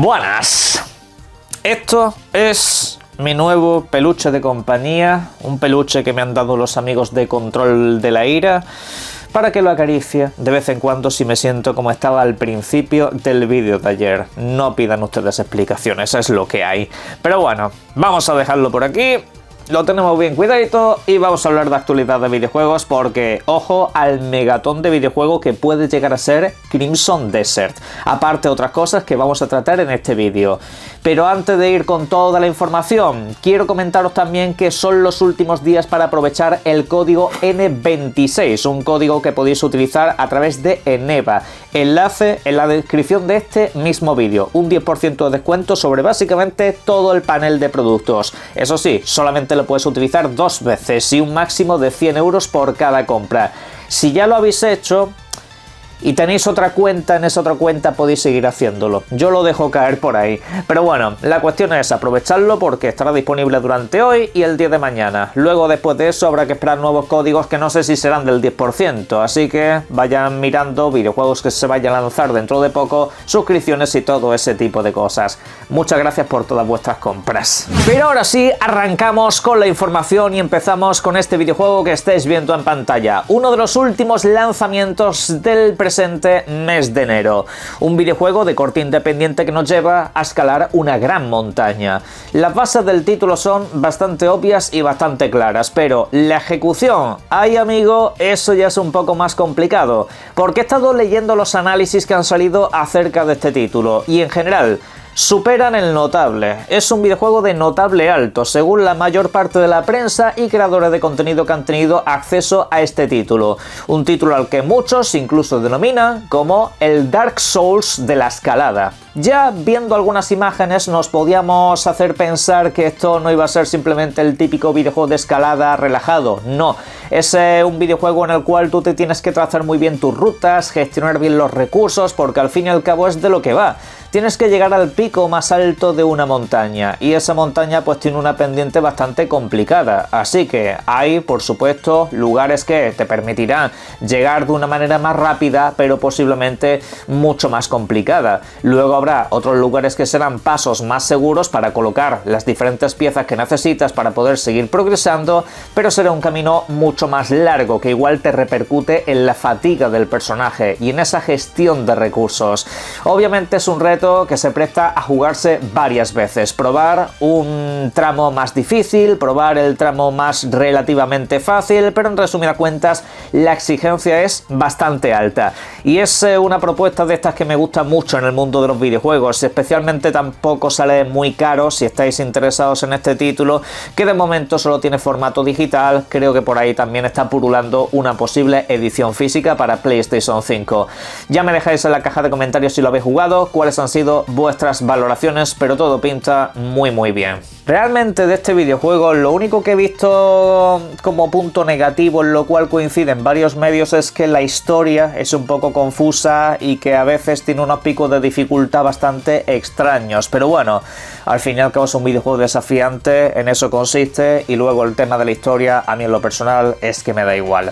Buenas, esto es mi nuevo peluche de compañía, un peluche que me han dado los amigos de Control de la Ira para que lo acaricie de vez en cuando si me siento como estaba al principio del vídeo de ayer. No pidan ustedes explicaciones, es lo que hay. Pero bueno, vamos a dejarlo por aquí. Lo tenemos bien cuidadito y vamos a hablar de actualidad de videojuegos porque, ojo al megatón de videojuego que puede llegar a ser Crimson Desert. Aparte otras cosas que vamos a tratar en este vídeo. Pero antes de ir con toda la información, quiero comentaros también que son los últimos días para aprovechar el código N26, un código que podéis utilizar a través de Eneba. Enlace en la descripción de este mismo vídeo. Un 10% de descuento sobre básicamente todo el panel de productos. Eso sí, solamente lo puedes utilizar 2 veces y un máximo de 100 euros por cada compra. Si ya lo habéis hecho y tenéis otra cuenta, en esa otra cuenta podéis seguir haciéndolo. Yo lo dejo caer por ahí. Pero bueno, la cuestión es aprovecharlo porque estará disponible durante hoy y el día de mañana. Luego, después de eso, habrá que esperar nuevos códigos que no sé si serán del 10%. Así que vayan mirando videojuegos que se vayan a lanzar dentro de poco, suscripciones y todo ese tipo de cosas. Muchas gracias por todas vuestras compras. Pero ahora sí, arrancamos con la información y empezamos con este videojuego que estáis viendo en pantalla. Uno de los últimos lanzamientos del presente mes de enero. Un videojuego de corte independiente que nos lleva a escalar una gran montaña. Las bases del título son bastante obvias y bastante claras, pero la ejecución, ay amigo, eso ya es un poco más complicado, porque he estado leyendo los análisis que han salido acerca de este título y en general superan el notable. Es un videojuego de notable alto, según la mayor parte de la prensa y creadores de contenido que han tenido acceso a este título. Un título al que muchos incluso denominan como el Dark Souls de la escalada. Ya viendo algunas imágenes nos podíamos hacer pensar que esto no iba a ser simplemente el típico videojuego de escalada relajado. No, es un videojuego en el cual tú te tienes que trazar muy bien tus rutas, gestionar bien los recursos, porque al fin y al cabo es de lo que va. Tienes que llegar al pico más alto de una montaña y esa montaña pues tiene una pendiente bastante complicada, así que hay por supuesto lugares que te permitirán llegar de una manera más rápida pero posiblemente mucho más complicada. Luego habrá otros lugares que serán pasos más seguros para colocar las diferentes piezas que necesitas para poder seguir progresando, pero será un camino mucho más largo que igual te repercute en la fatiga del personaje y en esa gestión de recursos. Obviamente es un reto que se presta a jugarse varias veces, probar un tramo más difícil, probar el tramo más relativamente fácil, pero en resumidas cuentas la exigencia es bastante alta y es una propuesta de estas que me gusta mucho en el mundo de los videojuegos, especialmente tampoco sale muy caro si estáis interesados en este título, que de momento solo tiene formato digital. Creo que por ahí también está purulando una posible edición física para PlayStation 5. Ya me dejáis en la caja de comentarios si lo habéis jugado, cuáles han sido vuestras valoraciones, pero todo pinta muy bien. Realmente de este videojuego lo único que he visto como punto negativo, en lo cual coinciden varios medios, es que la historia es un poco confusa y que a veces tiene unos picos de dificultad bastante extraños, pero bueno, al fin y al cabo es un videojuego desafiante, en eso consiste, y luego el tema de la historia a mí en lo personal es que me da igual.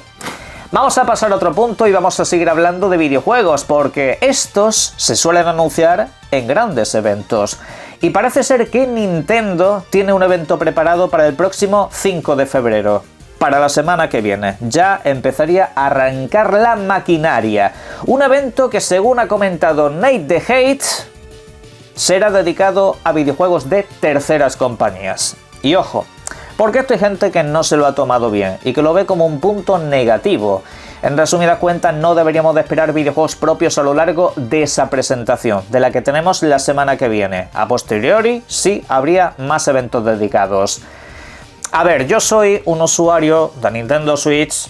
Vamos a pasar a otro punto y vamos a seguir hablando de videojuegos, porque estos se suelen anunciar en grandes eventos. Y parece ser que Nintendo tiene un evento preparado para el próximo 5 de febrero. Para la semana que viene. Ya empezaría a arrancar la maquinaria. Un evento que, según ha comentado Nate the Hate, será dedicado a videojuegos de terceras compañías. Y ojo, porque esto hay gente que no se lo ha tomado bien y que lo ve como un punto negativo. En resumidas cuentas, no deberíamos de esperar videojuegos propios a lo largo de esa presentación, de la que tenemos la semana que viene. A posteriori, sí, habría más eventos dedicados. A ver, yo soy un usuario de Nintendo Switch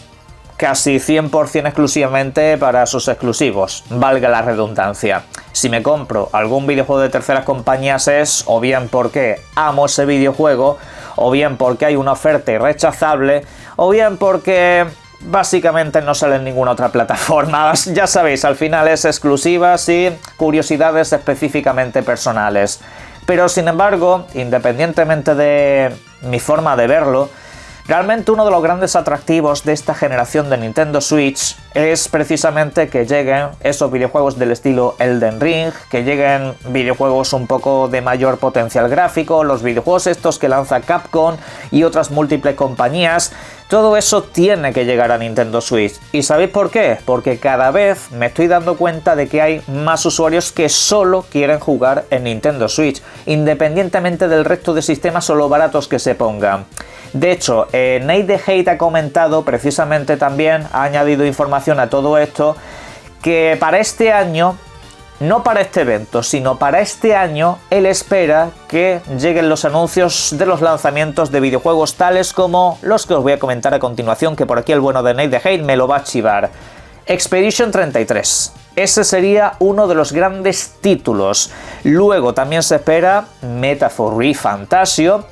casi 100% exclusivamente para sus exclusivos, valga la redundancia. Si me compro algún videojuego de terceras compañías es o bien porque amo ese videojuego, o bien porque hay una oferta irrechazable, o bien porque básicamente no sale en ninguna otra plataforma. Ya sabéis, al final es exclusivas y curiosidades específicamente personales. Pero sin embargo, independientemente de mi forma de verlo, Realmente uno de los grandes atractivos de esta generación de Nintendo Switch es precisamente que lleguen esos videojuegos del estilo Elden Ring, que lleguen videojuegos un poco de mayor potencial gráfico, los videojuegos estos que lanza Capcom y otras múltiples compañías. Todo eso tiene que llegar a Nintendo Switch. ¿Y sabéis por qué? Porque cada vez me estoy dando cuenta de que hay más usuarios que solo quieren jugar en Nintendo Switch, independientemente del resto de sistemas o lo baratos que se pongan. De hecho, Nate the Hate ha comentado precisamente también, ha añadido información a todo esto, que para este año, no para este evento, sino para este año, él espera que lleguen los anuncios de los lanzamientos de videojuegos tales como los que os voy a comentar a continuación, que por aquí el bueno de Nate the Hate me lo va a chivar. Expedition 33. Ese sería uno de los grandes títulos. Luego también se espera Metaphor ReFantasio.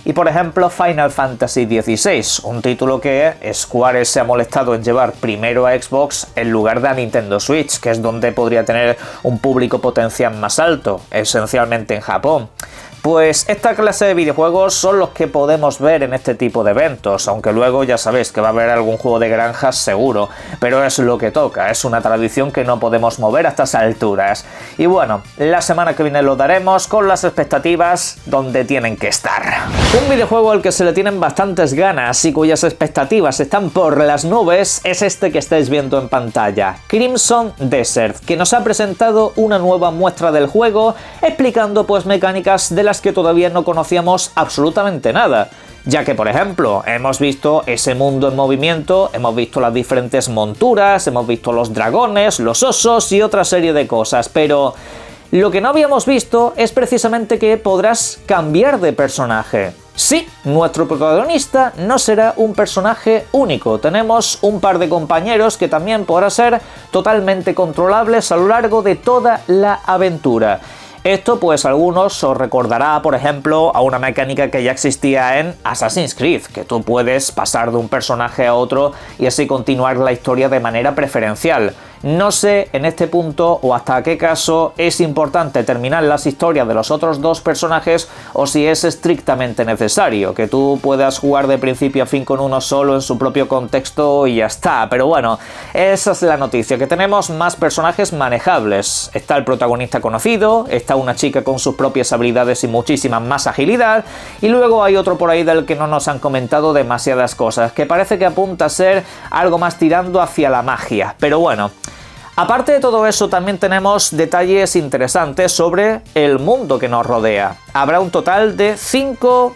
Y por ejemplo Final Fantasy XVI, un título que Square se ha molestado en llevar primero a Xbox en lugar de a Nintendo Switch, que es donde podría tener un público potencial más alto, esencialmente en Japón. Pues esta clase de videojuegos son los que podemos ver en este tipo de eventos, aunque luego ya sabéis que va a haber algún juego de granjas seguro, pero es lo que toca, es una tradición que no podemos mover a estas alturas. Y bueno, la semana que viene lo daremos con las expectativas donde tienen que estar. Un videojuego al que se le tienen bastantes ganas y cuyas expectativas están por las nubes es este que estáis viendo en pantalla, Crimson Desert, que nos ha presentado una nueva muestra del juego explicando pues mecánicas de las que todavía no conocíamos absolutamente nada, ya que por ejemplo hemos visto ese mundo en movimiento, hemos visto las diferentes monturas, hemos visto los dragones, los osos y otra serie de cosas, pero lo que no habíamos visto es precisamente que podrás cambiar de personaje. Sí, nuestro protagonista no será un personaje único, tenemos un par de compañeros que también podrán ser totalmente controlables a lo largo de toda la aventura. Esto pues a algunos os recordará, por ejemplo, a una mecánica que ya existía en Assassin's Creed, que tú puedes pasar de un personaje a otro y así continuar la historia de manera preferencial. No sé en este punto o hasta qué caso es importante terminar las historias de los otros dos personajes o si es estrictamente necesario, que tú puedas jugar de principio a fin con uno solo en su propio contexto y ya está. Pero bueno, esa es la noticia, que tenemos más personajes manejables. Está el protagonista conocido, está una chica con sus propias habilidades y muchísima más agilidad, y luego hay otro por ahí del que no nos han comentado demasiadas cosas, que parece que apunta a ser algo más tirando hacia la magia, pero bueno. Aparte de todo eso, también tenemos detalles interesantes sobre el mundo que nos rodea. Habrá un total de 5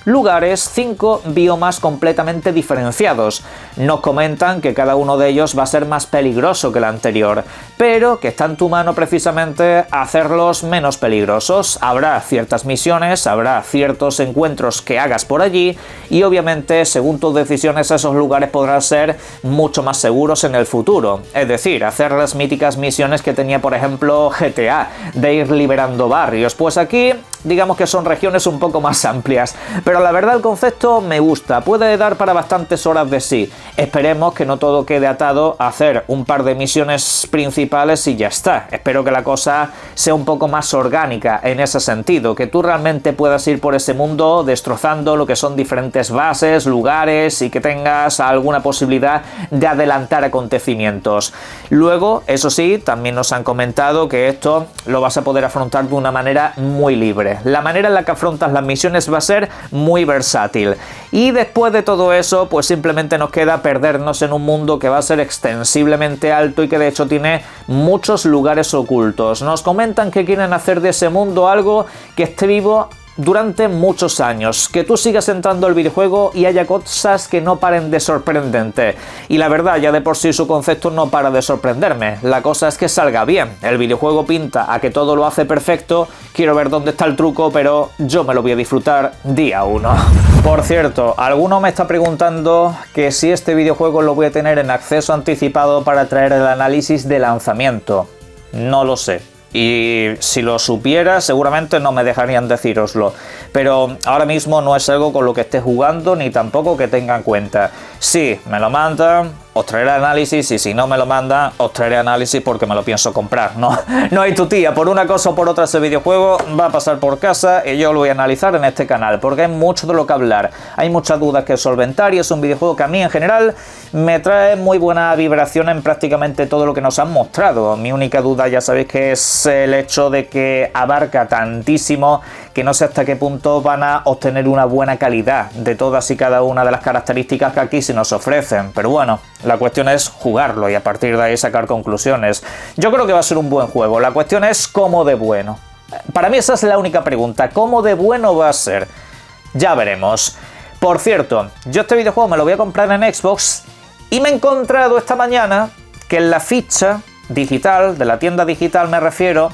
lugares, 5 biomas completamente diferenciados. Nos comentan que cada uno de ellos va a ser más peligroso que el anterior, pero que está en tu mano precisamente hacerlos menos peligrosos. Habrá ciertas misiones, habrá ciertos encuentros que hagas por allí y obviamente según tus decisiones esos lugares podrán ser mucho más seguros en el futuro. Es decir, hacer las míticas misiones que tenía por ejemplo GTA, de ir liberando barrios. Pues aquí digamos que son regiones un poco más amplias, pero la verdad el concepto me gusta, puede dar para bastantes horas de sí. Esperemos que no todo quede atado a hacer un par de misiones principales y ya está. Espero que la cosa sea un poco más orgánica en ese sentido, que tú realmente puedas ir por ese mundo destrozando lo que son diferentes bases, lugares y que tengas alguna posibilidad de adelantar acontecimientos. Luego, eso sí, también nos han comentado que esto lo vas a poder afrontar de una manera muy libre. La manera en la que afrontas las misiones va a ser muy versátil. Y después de todo eso, pues simplemente nos queda perdernos en un mundo que va a ser extensiblemente alto y que de hecho tiene muchos lugares ocultos. Nos comentan que quieren hacer de ese mundo algo que esté vivo durante muchos años, que tú sigas entrando al videojuego y haya cosas que no paren de sorprenderte. Y la verdad, ya de por sí su concepto no para de sorprenderme. La cosa es que salga bien. El videojuego pinta a que todo lo hace perfecto. Quiero ver dónde está el truco, pero yo me lo voy a disfrutar día 1. Por cierto, alguno me está preguntando que si este videojuego lo voy a tener en acceso anticipado para traer el análisis de lanzamiento. No lo sé. Y si lo supiera, seguramente no me dejarían decíroslo. Pero ahora mismo no es algo con lo que esté jugando ni tampoco que tenga en cuenta. Si me lo mandan, os traeré análisis, y si no me lo mandan, os traeré análisis porque me lo pienso comprar. No hay tu tía, por una cosa o por otra ese videojuego va a pasar por casa y yo lo voy a analizar en este canal, porque hay mucho de lo que hablar, hay muchas dudas que solventar y es un videojuego que a mí en general me trae muy buena vibración en prácticamente todo lo que nos han mostrado. Mi única duda, ya sabéis, que es el hecho de que abarca tantísimo que no sé hasta qué punto van a obtener una buena calidad de todas y cada una de las características que aquí se nos ofrecen, pero bueno, la cuestión es jugarlo y a partir de ahí sacar conclusiones. Yo creo que va a ser un buen juego, la cuestión es cómo de bueno. Para mí esa es la única pregunta, ¿cómo de bueno va a ser? Ya veremos. Por cierto, yo este videojuego me lo voy a comprar en Xbox y me he encontrado esta mañana que en la ficha digital, de la tienda digital me refiero,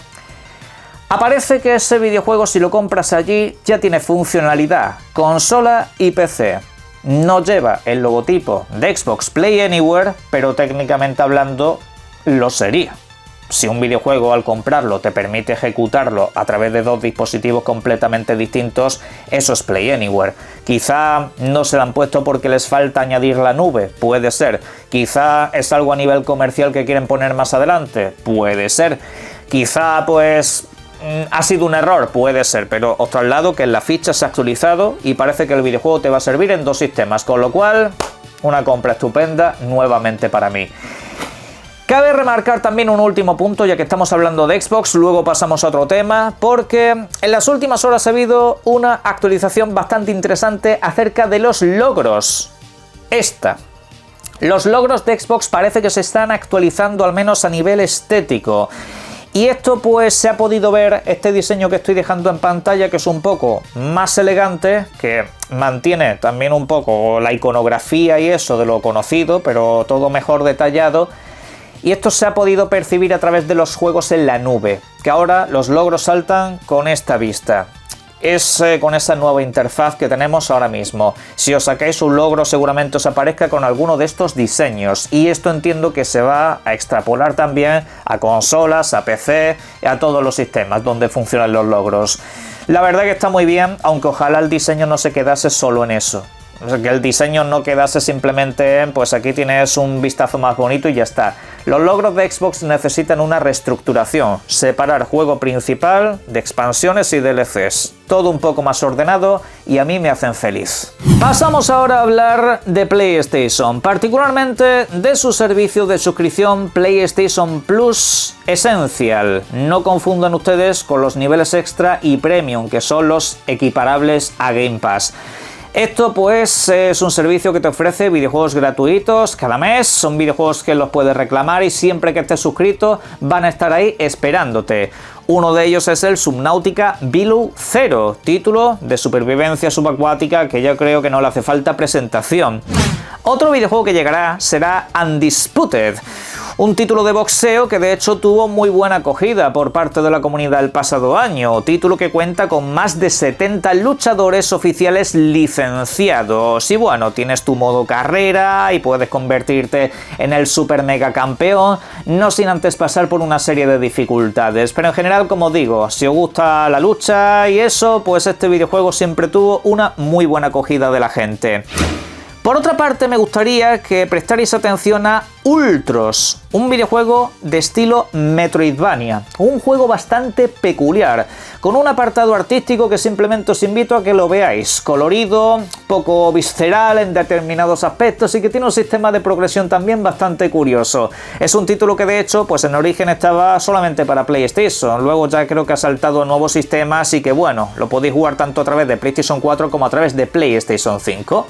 aparece que ese videojuego, si lo compras allí, ya tiene funcionalidad consola y PC. No lleva el logotipo de Xbox Play Anywhere, pero técnicamente hablando lo sería. Si un videojuego al comprarlo te permite ejecutarlo a través de dos dispositivos completamente distintos, eso es Play Anywhere. Quizá no se lo han puesto porque les falta añadir la nube, puede ser. Quizá es algo a nivel comercial que quieren poner más adelante, puede ser. Quizá pues ha sido un error, puede ser, pero os traslado que en la ficha se ha actualizado y parece que el videojuego te va a servir en dos sistemas, con lo cual una compra estupenda nuevamente para mí. Cabe remarcar también un último punto, ya que estamos hablando de Xbox, luego pasamos a otro tema, porque en las últimas horas ha habido una actualización bastante interesante acerca de los logros. Los logros de Xbox parece que se están actualizando, al menos a nivel estético. Y esto pues se ha podido ver, este diseño que estoy dejando en pantalla, que es un poco más elegante, que mantiene también un poco la iconografía y eso de lo conocido, pero todo mejor detallado. Y esto se ha podido percibir a través de los juegos en la nube, que ahora los logros saltan con esta vista. Es con esa nueva interfaz que tenemos ahora mismo. Si os sacáis un logro seguramente os aparezca con alguno de estos diseños, y esto entiendo que se va a extrapolar también a consolas, a PC, a todos los sistemas donde funcionan los logros. La verdad que está muy bien, aunque ojalá el diseño no se quedase solo en eso. O sea, que el diseño no quedase simplemente en, pues aquí tienes un vistazo más bonito y ya está. Los logros de Xbox necesitan una reestructuración, separar juego principal de expansiones y DLCs. Todo un poco más ordenado y a mí me hacen feliz. Pasamos ahora a hablar de PlayStation, particularmente de su servicio de suscripción PlayStation Plus Essential. No confundan ustedes con los niveles extra y premium, que son los equiparables a Game Pass. Esto pues es un servicio que te ofrece videojuegos gratuitos cada mes, son videojuegos que los puedes reclamar y siempre que estés suscrito van a estar ahí esperándote. Uno de ellos es el Subnautica Below Zero, título de supervivencia subacuática que yo creo que no le hace falta presentación. Otro videojuego que llegará será Undisputed, un título de boxeo que de hecho tuvo muy buena acogida por parte de la comunidad el pasado año, título que cuenta con más de 70 luchadores oficiales licenciados. Y bueno, tienes tu modo carrera y puedes convertirte en el super mega campeón, no sin antes pasar por una serie de dificultades, pero en general, como digo, si os gusta la lucha y eso, pues este videojuego siempre tuvo una muy buena acogida de la gente. Por otra parte, me gustaría que prestarais atención a Ultros, un videojuego de estilo Metroidvania, un juego bastante peculiar, con un apartado artístico que simplemente os invito a que lo veáis, colorido, poco visceral en determinados aspectos y que tiene un sistema de progresión también bastante curioso. Es un título que de hecho pues en origen estaba solamente para PlayStation, luego ya creo que ha saltado a nuevos sistemas y que bueno, lo podéis jugar tanto a través de PlayStation 4 como a través de PlayStation 5.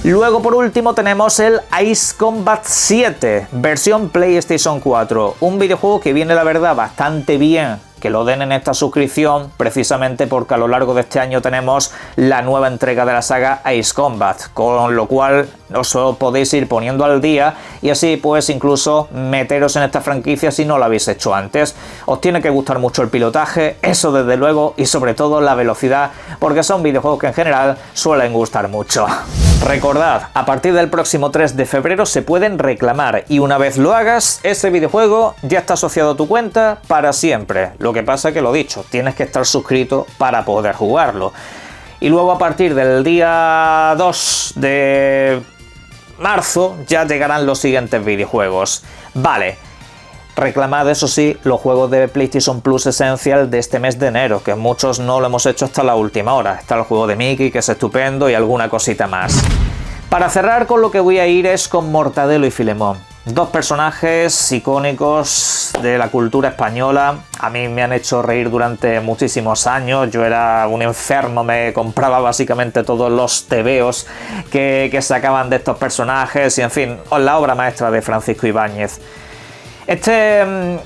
Luego por último tenemos el Ace Combat 7, versión PlayStation 4, un videojuego que viene la verdad bastante bien que lo den en esta suscripción, precisamente porque a lo largo de este año tenemos la nueva entrega de la saga Ace Combat, con lo cual os podéis ir poniendo al día y así pues incluso meteros en esta franquicia si no lo habéis hecho antes. Os tiene que gustar mucho el pilotaje, eso desde luego, y sobre todo la velocidad, porque son videojuegos que en general suelen gustar mucho. Recordad, a partir del próximo 3 de febrero se pueden reclamar y una vez lo hagas, ese videojuego ya está asociado a tu cuenta para siempre. Lo que pasa que lo dicho, tienes que estar suscrito para poder jugarlo. Y luego a partir del día 2 de marzo ya llegarán los siguientes videojuegos. Vale. Reclamad, eso sí, los juegos de PlayStation Plus Essential de este mes de enero, que muchos no lo hemos hecho hasta la última hora. Está el juego de Mickey, que es estupendo, y alguna cosita más. Para cerrar, con lo que voy a ir es con Mortadelo y Filemón. Dos personajes icónicos de la cultura española. A mí me han hecho reír durante muchísimos años. Yo era un enfermo, me compraba básicamente todos los tebeos que sacaban de estos personajes. Y en fin, la obra maestra de Francisco Ibáñez. Este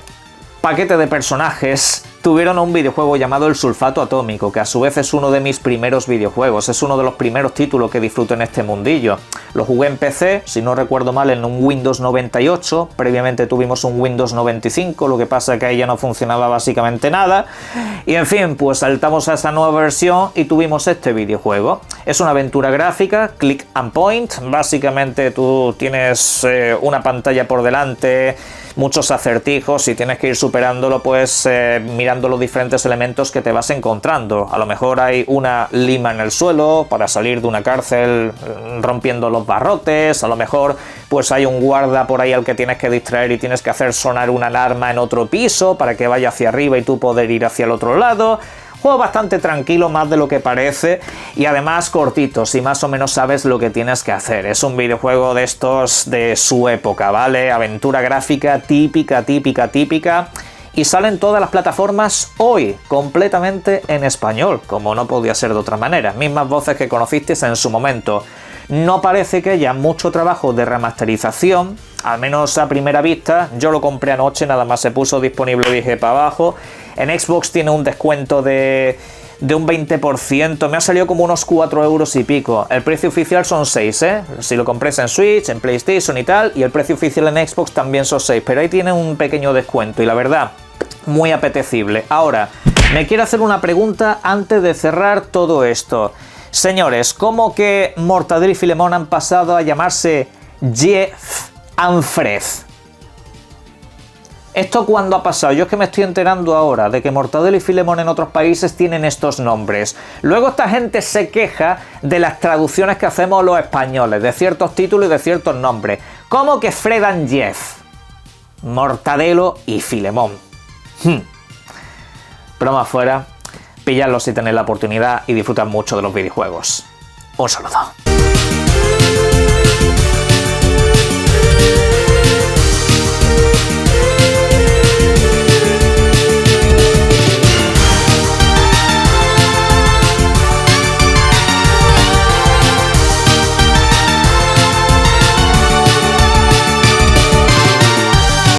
paquete de personajes tuvieron un videojuego llamado El Sulfato Atómico, que a su vez es uno de mis primeros videojuegos, es uno de los primeros títulos que disfruto en este mundillo. Lo jugué en PC, si no recuerdo mal, en un Windows 98, previamente tuvimos un Windows 95, lo que pasa es que ahí ya no funcionaba básicamente nada, y en fin, pues saltamos a esa nueva versión y tuvimos este videojuego. Es una aventura gráfica, click and point, básicamente tú tienes una pantalla por delante, muchos acertijos y tienes que ir superándolo pues mirando los diferentes elementos que te vas encontrando. A lo mejor hay una lima en el suelo para salir de una cárcel rompiendo los barrotes, a lo mejor pues hay un guarda por ahí al que tienes que distraer y tienes que hacer sonar una alarma en otro piso para que vaya hacia arriba y tú poder ir hacia el otro lado. Juego bastante tranquilo, más de lo que parece, y además cortito, si más o menos sabes lo que tienes que hacer. Es un videojuego de estos de su época, ¿vale? Aventura gráfica típica, y salen todas las plataformas hoy, completamente en español, como no podía ser de otra manera. Mismas voces que conocisteis en su momento. No parece que haya mucho trabajo de remasterización, al menos a primera vista. Yo lo compré anoche, nada más se puso disponible, dije para abajo. En Xbox tiene un descuento de un 20%, me ha salido como unos 4 euros y pico. El precio oficial son 6, si lo compréis en Switch, en PlayStation y tal, y el precio oficial en Xbox también son 6, pero ahí tiene un pequeño descuento y la verdad, muy apetecible. Ahora, me quiero hacer una pregunta antes de cerrar todo esto. Señores, ¿cómo que Mortadelo y Filemón han pasado a llamarse Jeff and Fred? ¿Esto cuándo ha pasado? Yo es que me estoy enterando ahora de que Mortadelo y Filemón en otros países tienen estos nombres. Luego esta gente se queja de las traducciones que hacemos los españoles, de ciertos títulos y de ciertos nombres. ¿Cómo que Fred and Jeff? Mortadelo y Filemón. Broma fuera, pilladlo si tenéis la oportunidad y disfrutad mucho de los videojuegos. Un saludo.